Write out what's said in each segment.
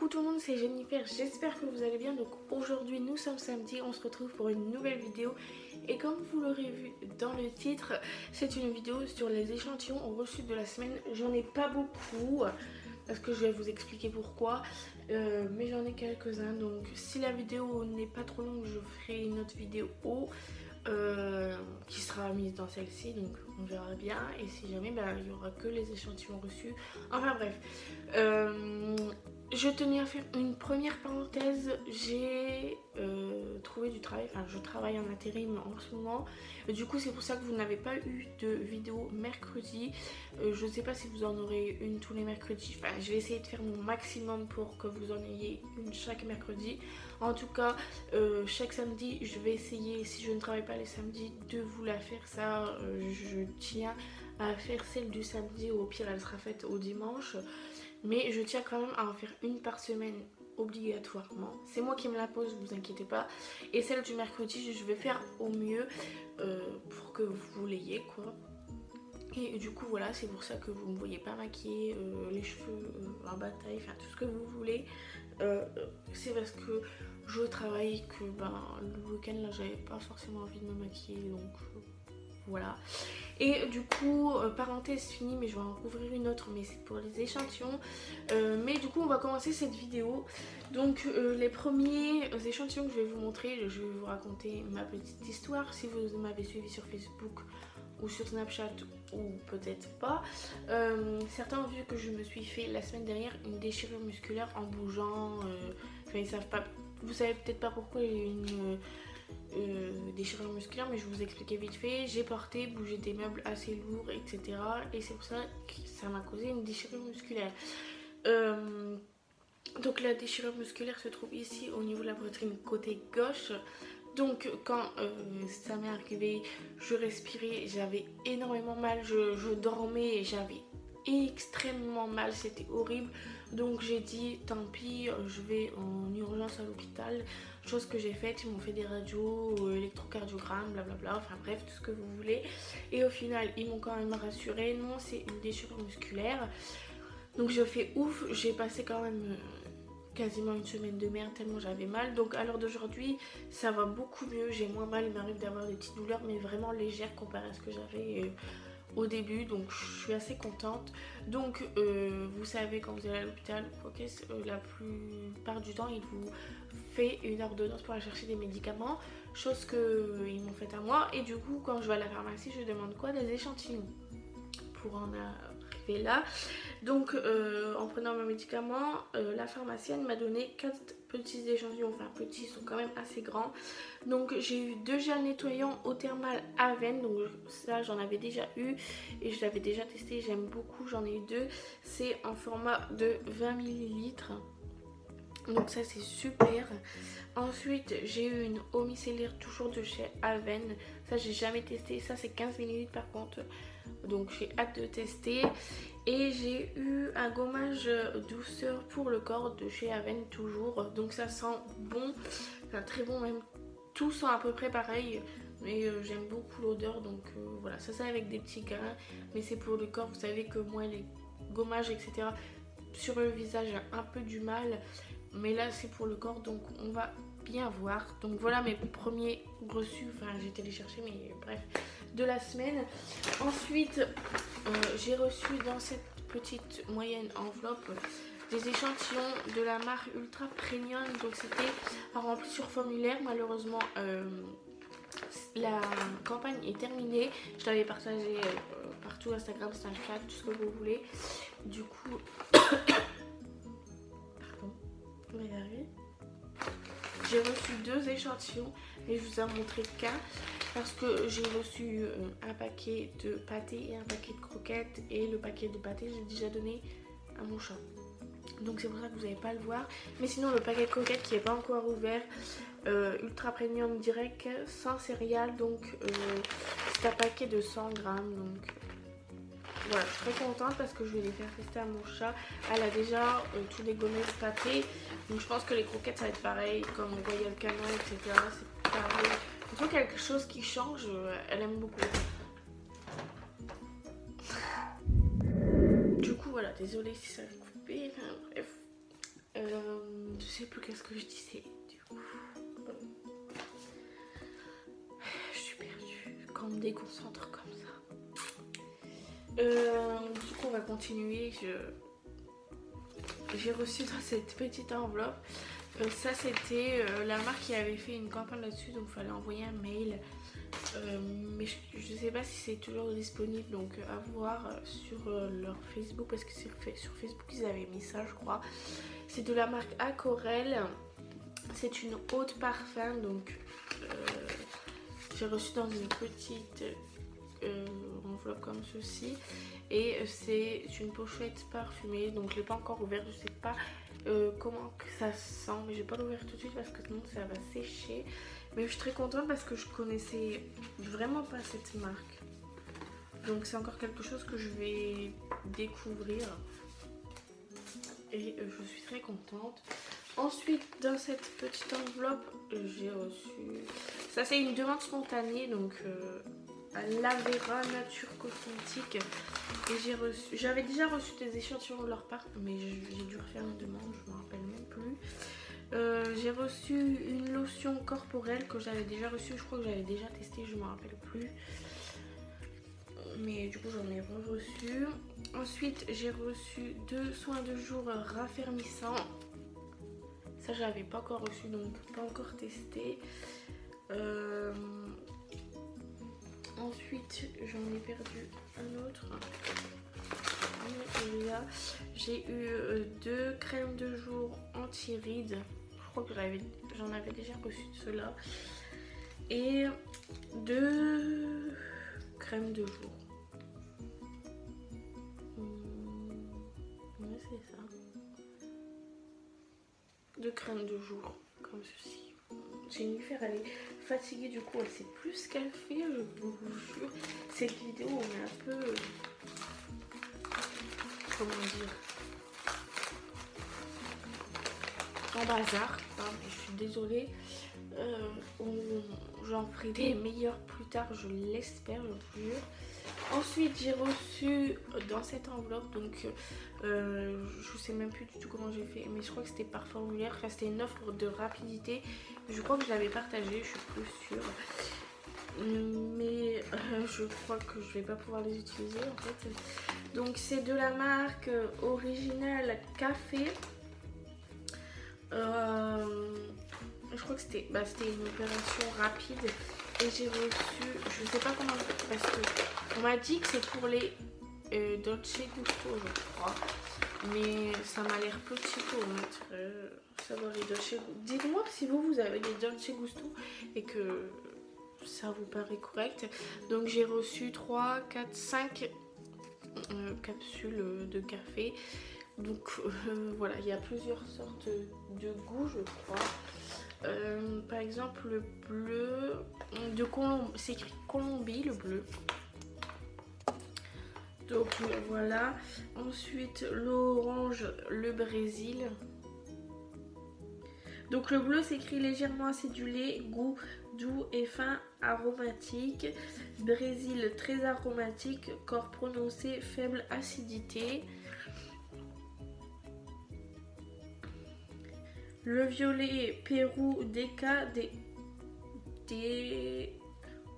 Coucou tout le monde, c'est Jennifer, j'espère que vous allez bien. Donc aujourd'hui nous sommes samedi, on se retrouve pour une nouvelle vidéo. Et comme vous l'aurez vu dans le titre, c'est une vidéo sur les échantillons reçus de la semaine. J'en ai pas beaucoup, parce que je vais vous expliquer pourquoi, mais j'en ai quelques-uns. Donc si la vidéo n'est pas trop longue, je ferai une autre vidéo qui sera mise dans celle-ci, donc on verra bien. Et si jamais il n'y aura que les échantillons reçus, enfin bref, je tenais à faire une première parenthèse. J'ai trouvé du travail, enfin je travaille en intérim en ce moment, du coup c'est pour ça que vous n'avez pas eu de vidéo mercredi. Je ne sais pas si vous en aurez une tous les mercredis, enfin je vais essayer de faire mon maximum pour que vous en ayez une chaque mercredi. En tout cas chaque samedi je vais essayer, si je ne travaille pas les samedis, de vous la faire. Ça je tiens à faire celle du samedi, ou au pire elle sera faite au dimanche, mais je tiens quand même à en faire une par semaine obligatoirement. C'est moi qui me la pose, vous inquiétez pas. Et celle du mercredi je vais faire au mieux pour que vous l'ayez quoi. Et du coup voilà, c'est pour ça que vous ne me voyez pas maquillée, les cheveux en bataille, enfin tout ce que vous voulez. C'est parce que je travaille, que le week-end là j'avais pas forcément envie de me maquiller, donc voilà. Et du coup, parenthèse finie, mais je vais en rouvrir une autre, mais c'est pour les échantillons. Mais du coup on va commencer cette vidéo. Donc les premiers échantillons que je vais vous montrer, je vais vous raconter ma petite histoire. Si vous m'avez suivi sur Facebook ou sur Snapchat, ou peut-être pas, certains ont vu que je me suis fait la semaine dernière une déchirure musculaire en bougeant. Enfin ils savent pas, vous savez peut-être pas pourquoi il y a eu une déchirure musculaire, mais je vous expliquais vite fait. J'ai porté, bougé des meubles assez lourds, etc. Et c'est pour ça que ça m'a causé une déchirure musculaire. Donc la déchirure musculaire se trouve ici au niveau de la poitrine côté gauche. Donc quand ça m'est arrivé, je respirais, j'avais énormément mal, je dormais et j'avais extrêmement mal, c'était horrible. Donc j'ai dit tant pis, je vais en urgence à l'hôpital, chose que j'ai faite. Ils m'ont fait des radios, électrocardiogramme, blablabla, enfin bref, tout ce que vous voulez. Et au final ils m'ont quand même rassuré, non c'est une déchirure musculaire. Donc je fais ouf, j'ai passé quand même quasiment une semaine de merde tellement j'avais mal. Donc à l'heure d'aujourd'hui ça va beaucoup mieux, j'ai moins mal, il m'arrive d'avoir des petites douleurs mais vraiment légères comparé à ce que j'avais au début, donc je suis assez contente. Donc vous savez, quand vous allez à l'hôpital, la plupart du temps il vous fait une ordonnance pour aller chercher des médicaments, chose qu'ils m'ont faite à moi. Et du coup quand je vais à la pharmacie je demande quoi? Des échantillons pour en arriver là. Donc en prenant mes médicaments, la pharmacienne m'a donné 4 petits échantillons, enfin petits, ils sont quand même assez grands. Donc j'ai eu 2 gels nettoyants eau thermale Aven, donc ça j'en avais déjà eu et je l'avais déjà testé, j'aime beaucoup, j'en ai eu 2. C'est en format de 20 ml. Donc ça c'est super. Ensuite j'ai eu une eau micellaire toujours de chez Aven. Ça j'ai jamais testé. Ça c'est 15 ml par contre. Donc j'ai hâte de tester. Et j'ai eu un gommage douceur pour le corps de chez Aven toujours. Donc ça sent bon. Enfin très bon même. Tout sent à peu près pareil. Mais j'aime beaucoup l'odeur. Donc voilà. Ça c'est avec des petits grains. Mais c'est pour le corps. Vous savez que moi les gommages etc. sur le visage j'ai un peu du mal. Mais là c'est pour le corps, donc on va bien voir. Donc voilà mes premiers reçus, enfin j'ai été les chercher mais bref, de la semaine. Ensuite j'ai reçu dans cette petite moyenne enveloppe des échantillons de la marque Ultra Premium. Donc c'était à remplir sur formulaire. Malheureusement la campagne est terminée. Je l'avais partagé partout, Instagram, Snapchat, tout ce que vous voulez. Du coup j'ai reçu 2 échantillons et je vous ai montré qu'un parce que j'ai reçu un paquet de pâtés et un paquet de croquettes, et le paquet de pâtés j'ai déjà donné à mon chat, donc c'est pour ça que vous n'allez pas le voir. Mais sinon le paquet de croquettes qui n'est pas encore ouvert, Ultra Premium direct sans céréales, donc c'est un paquet de 100 grammes. Donc voilà, je suis très contente parce que je vais les faire tester à mon chat. Elle a déjà tous les gommettes pâtés. Donc je pense que les croquettes ça va être pareil, comme Royal Canin, etc. C'est pareil. Il faut quelque chose qui change, elle aime beaucoup. Du coup voilà, désolée si ça a coupé, enfin bref. sais plus qu'est-ce que je disais. Du coup, je suis perdue quand on me déconcentre comme ça. Du coup, on va continuer. J'ai reçu dans cette petite enveloppe. Ça, c'était la marque qui avait fait une campagne là-dessus, donc il fallait envoyer un mail. Mais je sais pas si c'est toujours disponible, donc à voir sur leur Facebook, parce que sur Facebook ils avaient mis ça, je crois. C'est de la marque Aquarelle. C'est une eau de parfum, donc j'ai reçu dans une petite enveloppe comme ceci. Et c'est une pochette parfumée, donc je l'ai pas encore ouverte, je sais pas comment que ça sent, mais je vais pas l'ouvrir tout de suite parce que sinon ça va sécher. Mais je suis très contente parce que je connaissais vraiment pas cette marque, donc c'est encore quelque chose que je vais découvrir et je suis très contente. Ensuite, dans cette petite enveloppe, j'ai reçu, ça c'est une demande spontanée, donc Lavera Nature Cosmétique, et j'avais déjà reçu des échantillons de leur part, mais j'ai dû refaire une demande, je me rappelle même plus. J'ai reçu une lotion corporelle que j'avais déjà reçue, je crois que j'avais déjà testé, je me rappelle plus, mais du coup j'en ai reçu. Ensuite j'ai reçu 2 soins de jour raffermissants, ça j'avais pas encore reçu, donc pas encore testé. Ensuite, j'en ai perdu un autre. J'ai eu 2 crèmes de jour anti-rides. Je crois que j'en avais déjà reçu de ceux-là. Et 2 crèmes de jour. Ouais, c'est ça. 2 crèmes de jour, comme ceci. Jennifer, elle est fatiguée, du coup elle sait plus ce qu'elle fait, je vous jure. Cette vidéo on est un peu, comment dire, en bazar, hein, je suis désolée. J'en ferai des meilleurs plus tard, je l'espère, je vous jure. Ensuite j'ai reçu dans cette enveloppe, donc je sais même plus du tout comment j'ai fait, mais je crois que c'était par formulaire, enfin, c'était une offre de rapidité, je crois que je l'avais partagée, je suis plus sûre, mais je crois que je vais pas pouvoir les utiliser en fait. Donc c'est de la marque Original Café. Je crois que c'était une opération rapide et j'ai reçu, je sais pas comment, parce que on m'a dit que c'est pour les Dolce Gusto, je crois, mais ça m'a l'air petit pour mettre savoir les Dolce Gusto. Dites-moi si vous avez des Dolce Gusto et que ça vous paraît correct. Donc j'ai reçu 3, 4, 5 capsules de café. Donc voilà, il y a plusieurs sortes de goûts, je crois. Par exemple le bleu de Colombie, c'est écrit Colombie, le bleu. Donc voilà. Ensuite l'orange, le Brésil. Donc le bleu s'écrit légèrement acidulé, goût doux et fin, aromatique. Brésil très aromatique, corps prononcé, faible acidité. Le violet Pérou Deca des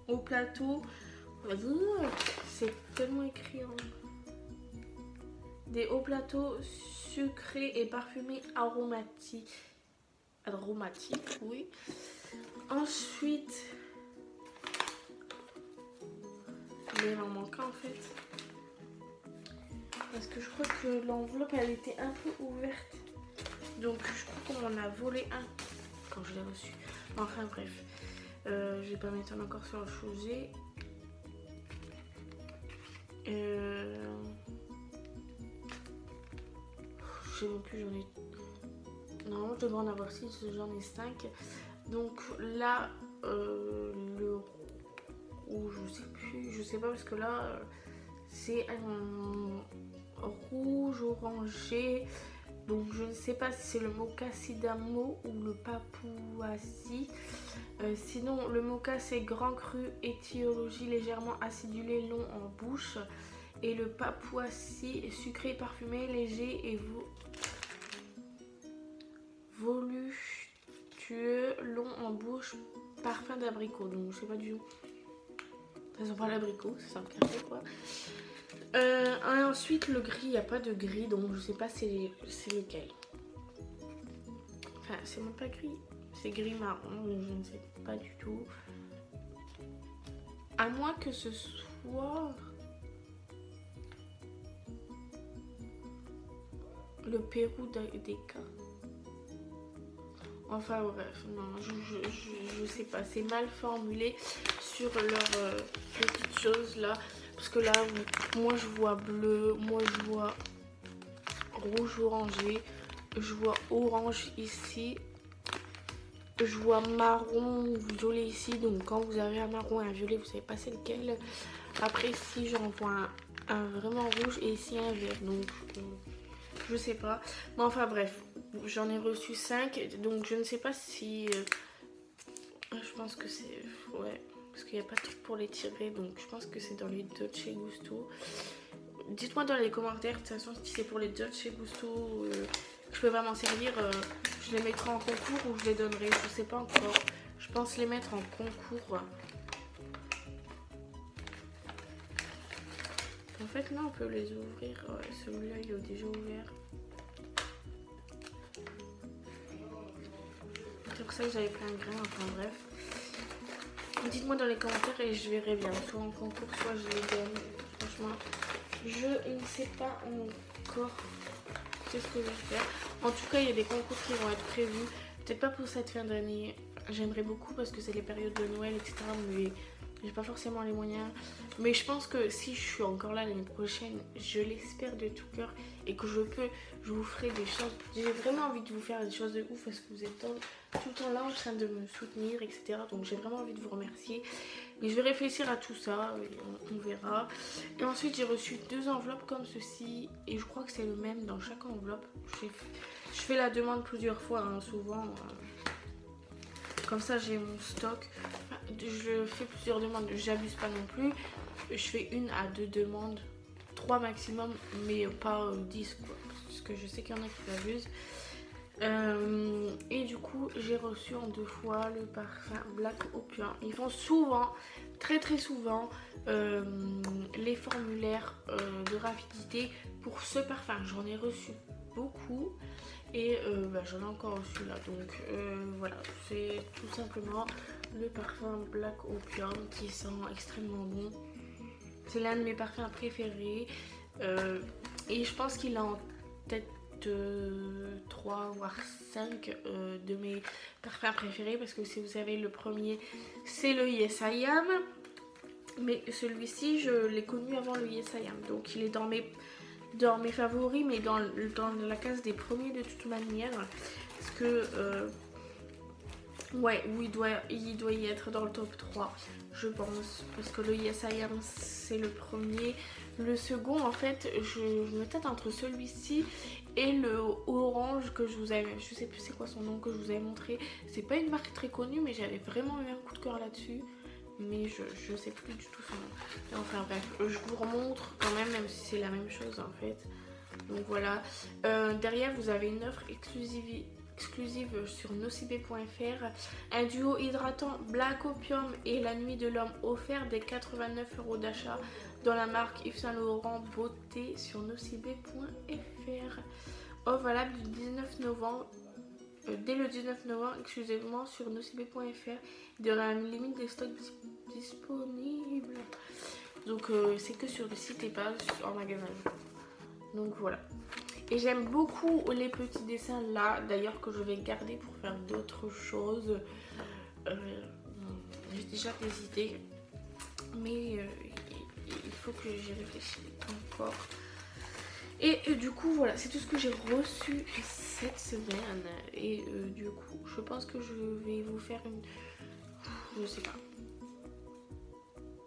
au plateau. C'est tellement écrit en... Des hauts plateaux sucrés et parfumés aromatiques. Aromatiques, oui. Ensuite, mais il m'en manque en fait. Parce que je crois que l'enveloppe elle était un peu ouverte. Donc je crois qu'on m'en a volé un quand je l'ai reçu. Enfin bref, je vais pas m'étendre encore sur le sujet. Je sais même plus, j'en ai... Non, je devrais en avoir 6, j'en ai 5. Donc là, le rouge, je sais plus, je sais pas parce que là, c'est un rouge orangé. Donc je ne sais pas si c'est le mocha sidamo ou le papouassi. Sinon le mocha c'est grand cru, étiologie légèrement acidulé, long en bouche. Et le papouassi sucré parfumé, léger et volumeux. bouche parfum d'abricot. Donc je sais pas du tout. Ça sent pas l'abricot, ça sent le café quoi. Ensuite le gris, il n'y a pas de gris donc je sais pas c'est lequel. Enfin c'est même pas gris, c'est gris marron, mais je ne sais pas du tout. À moins que ce soit le Pérou des cas. Enfin bref, non, je sais pas, c'est mal formulé sur leur petite chose là. Parce que là, moi je vois bleu, moi je vois rouge orangé, je vois orange ici, je vois marron, violet ici. Donc quand vous avez un marron et un violet, vous savez pas c'est lequel. Après ici j'en vois un vraiment rouge et ici un vert. Donc je sais pas. Mais enfin bref, j'en ai reçu 5. Donc je ne sais pas si... je pense que c'est... Ouais, parce qu'il n'y a pas de truc pour les tirer. Donc je pense que c'est dans les Dolce Gusto. Dites-moi dans les commentaires, de toute façon, si c'est pour les Dolce Gusto, je peux pas m'en servir. Je les mettrai en concours ou je les donnerai. Je sais pas encore. Je pense les mettre en concours. En fait, là, on peut les ouvrir. Ouais, celui-là, il est déjà ouvert. C'est pour ça que j'avais plein de grains. Enfin, bref. Dites-moi dans les commentaires et je verrai bien. Soit en concours, soit je les donne. Franchement, je ne sais pas encore c'est ce que je vais faire. En tout cas, il y a des concours qui vont être prévus. Peut-être pas pour cette fin d'année. J'aimerais beaucoup parce que c'est les périodes de Noël, etc. Mais j'ai pas forcément les moyens. Mais je pense que si je suis encore là l'année prochaine, je l'espère de tout cœur et que je peux, je vous ferai des choses. J'ai vraiment envie de vous faire des choses de ouf parce que vous êtes tout le temps là en train de me soutenir, etc. Donc j'ai vraiment envie de vous remercier. Mais je vais réfléchir à tout ça, on verra. Et ensuite j'ai reçu 2 enveloppes comme ceci. Et je crois que c'est le même dans chaque enveloppe. Je fais la demande plusieurs fois, hein, souvent. Comme ça j'ai mon stock. Je fais plusieurs demandes, j'abuse pas non plus. Je fais 1 à 2 demandes, 3 maximum, mais pas 10 quoi. Parce que je sais qu'il y en a qui abusent. Et du coup j'ai reçu en 2 fois le parfum Black Opium. Ils font souvent, très souvent, les formulaires de rapidité pour ce parfum. J'en ai reçu beaucoup et j'en ai encore reçu là. Donc voilà, c'est tout simplement le parfum Black Opium qui sent extrêmement bon. C'est l'un de mes parfums préférés et je pense qu'il a en tête 3 voire 5 de mes parfums préférés parce que si vous savez le premier c'est le Yes I Am, mais celui-ci je l'ai connu avant le Yes I Am, donc il est dans mes favoris mais dans la case des premiers de toute manière parce que ouais, oui, il doit y être dans le top 3 je pense parce que le Yes I Am c'est le premier. Le second en fait je me tâte entre celui-ci et le orange que je vous avais, je sais plus c'est quoi son nom, que je vous avais montré. C'est pas une marque très connue mais j'avais vraiment eu un coup de cœur là-dessus, mais je sais plus du tout son nom. Enfin bref, je vous remontre quand même si c'est la même chose en fait. Donc voilà, derrière vous avez une offre exclusive sur nocibé.fr, un duo hydratant Black Opium et la nuit de l'homme offert des 89 € d'achat dans la marque Yves Saint Laurent Beauté sur nocibé.fr. Offre valable du 19 novembre, dès le 19 novembre exclusivement sur nocibé.fr dans la limite des stocks disponibles. Donc c'est que sur le site et pas en magasin. Donc voilà. Et j'aime beaucoup les petits dessins là, d'ailleurs que je vais garder pour faire d'autres choses. J'ai déjà des idées, mais il faut que j'y réfléchisse encore. Et du coup voilà, c'est tout ce que j'ai reçu cette semaine. Et du coup, je pense que je vais vous faire une... Je sais pas.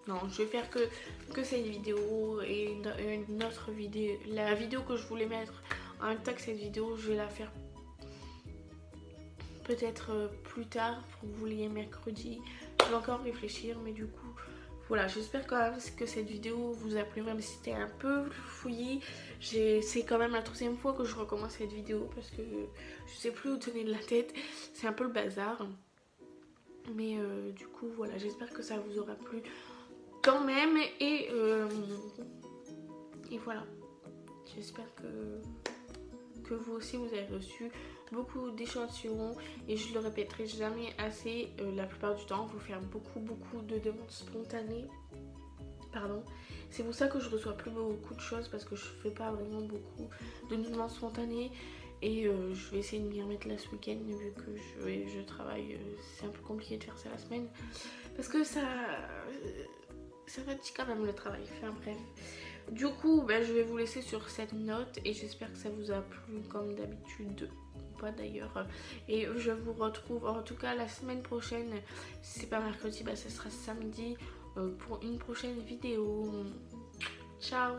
Non, je vais faire que cette vidéo et une autre vidéo. La vidéo que je voulais mettre en même temps que cette vidéo, je vais la faire peut-être plus tard pour que vous l'ayez mercredi. Je vais encore réfléchir, mais du coup, voilà. J'espère quand même que cette vidéo vous a plu, même si c'était un peu fouillis. C'est quand même la 3e fois que je recommence cette vidéo parce que je sais plus où tenir de la tête. C'est un peu le bazar. Mais du coup voilà, j'espère que ça vous aura plu quand même. Et voilà, j'espère que vous aussi vous avez reçu beaucoup d'échantillons. Et je le répéterai jamais assez, la plupart du temps vous faire beaucoup de demandes spontanées. Pardon. C'est pour ça que je reçois plus beaucoup de choses, parce que je fais pas vraiment beaucoup de demandes spontanées. Et je vais essayer de m'y remettre là ce week-end, vu que je travaille. C'est un peu compliqué de faire ça la semaine, parce que ça fatigue quand même le travail. Enfin bref. Du coup, je vais vous laisser sur cette note et j'espère que ça vous a plu comme d'habitude. Ou pas d'ailleurs. Et je vous retrouve en tout cas la semaine prochaine. Si c'est pas mercredi, ça sera samedi pour une prochaine vidéo. Ciao!